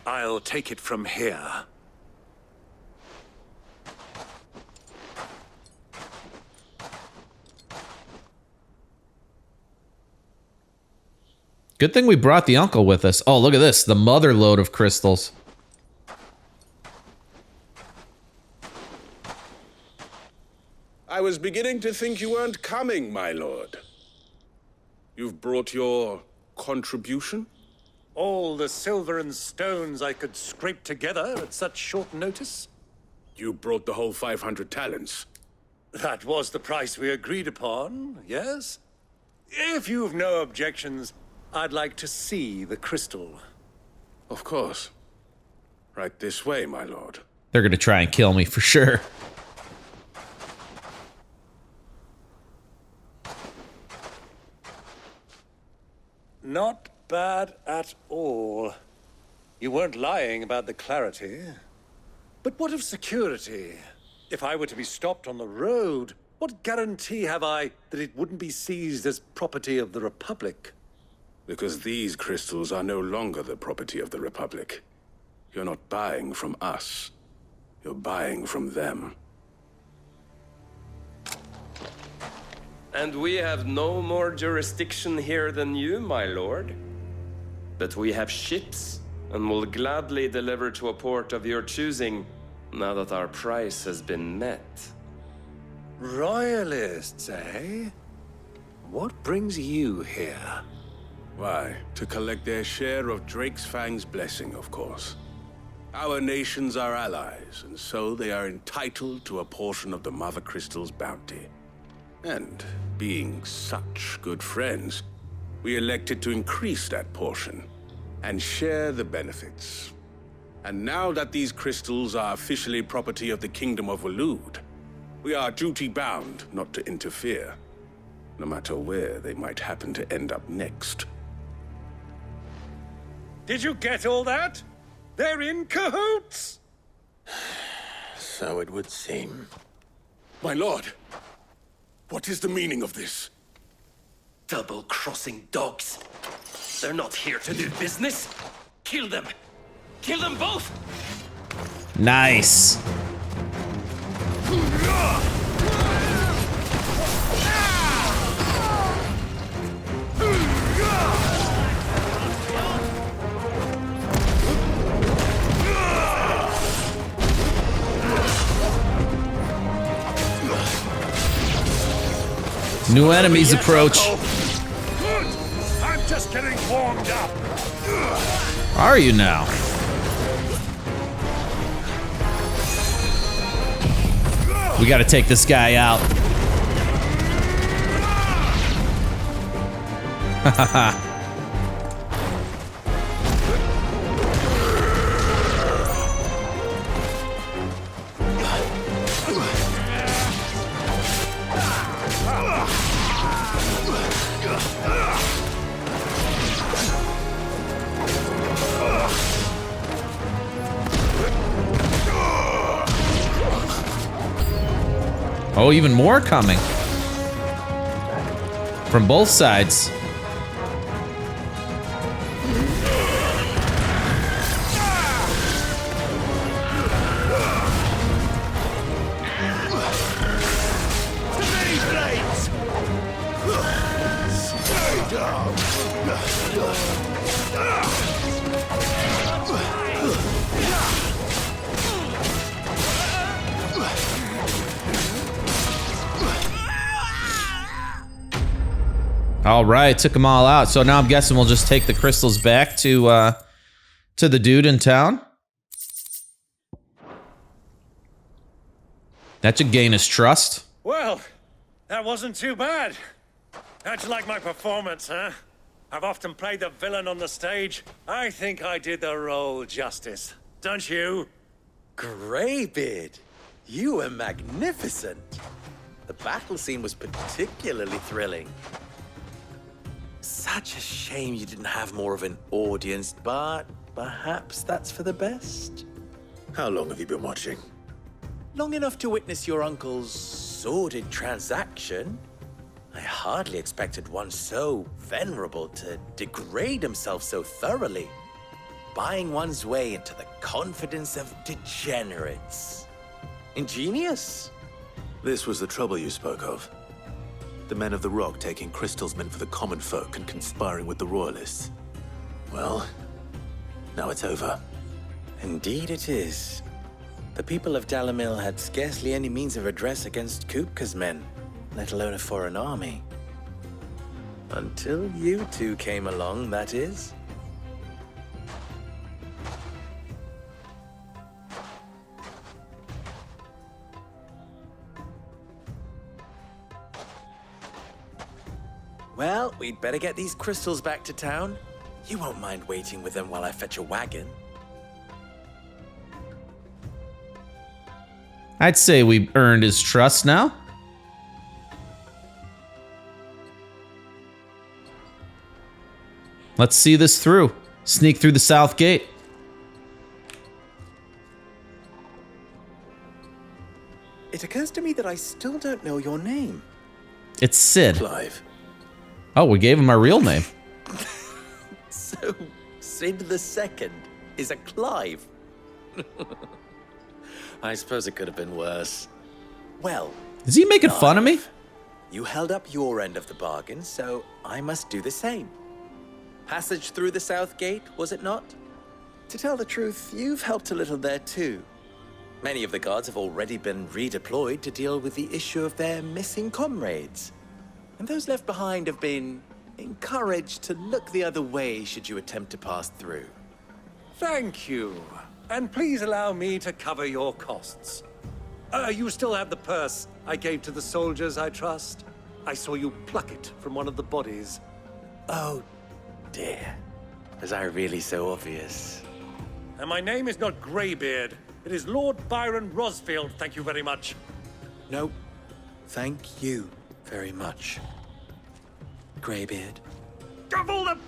Speaker 5: I'll take it from here.
Speaker 1: Good thing we brought the uncle with us. Oh, look at this. The mother lode of crystals.
Speaker 3: I was beginning to think you weren't coming, my lord. You've brought your contribution?
Speaker 5: All the silver and stones I could scrape together at such short notice?
Speaker 3: You brought the whole 500 talents.
Speaker 5: That was the price we agreed upon, yes? If you've no objections, I'd like to see the crystal.
Speaker 3: Of course. Right this way, my lord.
Speaker 1: They're gonna try and kill me for sure.
Speaker 5: Not bad at all. You weren't lying about the clarity. But what of security? If I were to be stopped on the road, what guarantee have I that it wouldn't be seized as property of the Republic?
Speaker 3: Because these crystals are no longer the property of the Republic. You're not buying from us. You're buying from them.
Speaker 21: And we have no more jurisdiction here than you, my lord. But we have ships, and will gladly deliver to a port of your choosing, now that our price has been met.
Speaker 5: Royalists, eh? What brings you here?
Speaker 3: Why, to collect their share of Drake's Fang's blessing, of course. Our nations are allies, and so they are entitled to a portion of the Mothercrystals' bounty. And being such good friends, we elected to increase that portion and share the benefits. And now that these crystals are officially property of the Kingdom of Waloed, we are duty-bound not to interfere, no matter where they might happen to end up next.
Speaker 14: Did you get all that? They're in cahoots!
Speaker 2: So it would seem.
Speaker 3: My lord, what is the meaning of this?
Speaker 15: Double-crossing dogs. They're not here to do business. Kill them. Kill them both!
Speaker 1: Nice. New enemies approach.
Speaker 14: I'm just getting warmed up.
Speaker 1: Are you now? We gotta take this guy out. Hahaha. Oh, even more coming. From both sides. All right, took them all out. So now I'm guessing we'll just take the crystals back to the dude in town. That should gain his trust.
Speaker 14: Well, that wasn't too bad. How'd you like my performance, huh? I've often played the villain on the stage. I think I did the role justice. Don't you?
Speaker 10: Greybeard, you were magnificent. The battle scene was particularly thrilling. Such a shame you didn't have more of an audience, but perhaps that's for the best.
Speaker 2: How long have you been watching?
Speaker 10: Long enough to witness your uncle's sordid transaction. I hardly expected one so venerable to degrade himself so thoroughly, buying one's way into the confidence of degenerates. Ingenious.
Speaker 2: This was the trouble you spoke of. The men of the Rock taking crystals meant for the common folk and conspiring with the royalists. Well, now it's over.
Speaker 10: Indeed it is. The people of Dalamil had scarcely any means of redress against Kupka's men, let alone a foreign army. Until you two came along, that is. Well, we'd better get these crystals back to town. You won't mind waiting with them while I fetch a wagon.
Speaker 1: I'd say we earned his trust now. Let's see this through. Sneak through the south gate.
Speaker 10: It occurs to me that I still don't know your name.
Speaker 1: It's Sid.
Speaker 2: Clive.
Speaker 1: Oh, we gave him our real name.
Speaker 10: So, Sid the Second is a Clive. I suppose it could have been worse. Well,
Speaker 1: is he making fun of me?
Speaker 10: You held up your end of the bargain, so I must do the same. Passage through the south gate, was it not? To tell the truth, you've helped a little there too. Many of the guards have already been redeployed to deal with the issue of their missing comrades. And those left behind have been encouraged to look the other way should you attempt to pass through.
Speaker 14: Thank you. And please allow me to cover your costs. You still have the purse I gave to the soldiers, I trust? I saw you pluck it from one of the bodies.
Speaker 10: Oh, dear. Was I really so obvious?
Speaker 14: And my name is not Greybeard. It is Lord Byron Rosfield, thank you very much.
Speaker 10: No, thank you very much, Greybeard.
Speaker 14: Gavel the...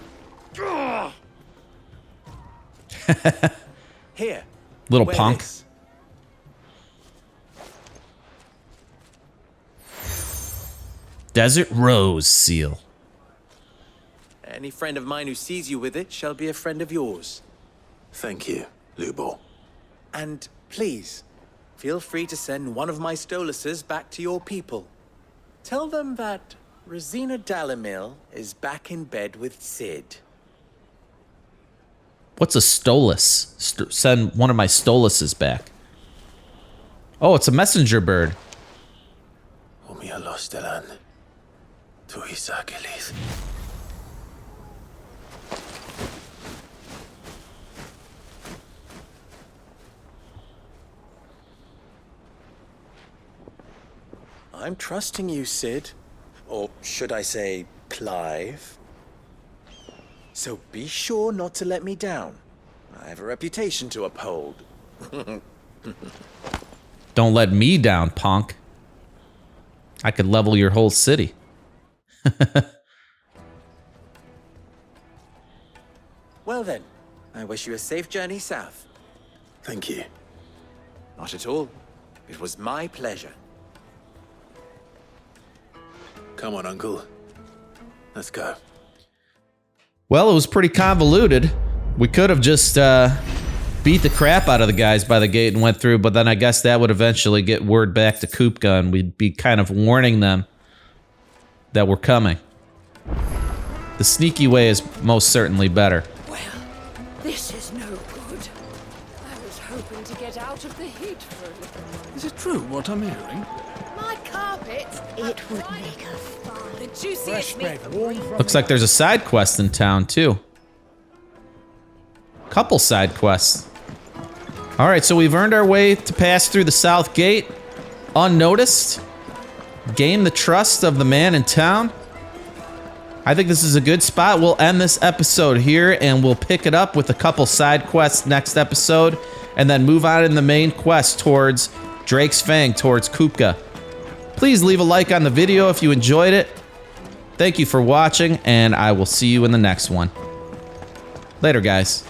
Speaker 14: Ugh!
Speaker 10: Here.
Speaker 1: Little
Speaker 10: wear
Speaker 1: punk.
Speaker 10: this.
Speaker 1: Desert Rose seal.
Speaker 10: Any friend of mine who sees you with it shall be a friend of yours.
Speaker 2: Thank you, Lubor.
Speaker 10: And please, feel free to send one of my Stoluses back to your people. Tell them that Rosina Dalimil is back in bed with Cid.
Speaker 1: What's a Stolus? Send one of my Stoluses back. Oh, it's a messenger bird.
Speaker 10: I'm trusting you, Cid. Or should I say, Clive? So be sure not to let me down. I have a reputation to uphold.
Speaker 1: Don't let me down, punk. I could level your whole city.
Speaker 10: Well then, I wish you a safe journey south.
Speaker 2: Thank you.
Speaker 10: Not at all. It was my pleasure.
Speaker 2: Come on, Uncle. Let's go.
Speaker 1: Well, it was pretty convoluted. We could have just beat the crap out of the guys by the gate and went through, but then I guess that would eventually get word back to Kupka, and we'd be kind of warning them that we're coming. The sneaky way is most certainly better.
Speaker 11: This is no good. I was hoping to get out of the heat for a little.
Speaker 18: Is it true what I'm hearing?
Speaker 11: My carpet! It would make a fine. The juiciest meat from
Speaker 1: Looks like there's a side quest in town, too. Couple side quests. Alright, so we've earned our way to pass through the south gate unnoticed. Gain the trust of the man in town. I think this is a good spot. We'll end this episode here, and we'll pick it up with a couple side quests next episode, and then move on in the main quest towards Drake's Fang, towards Kupka. Please leave a like on the video if you enjoyed it. Thank you for watching, and I will see you in the next one. Later, guys.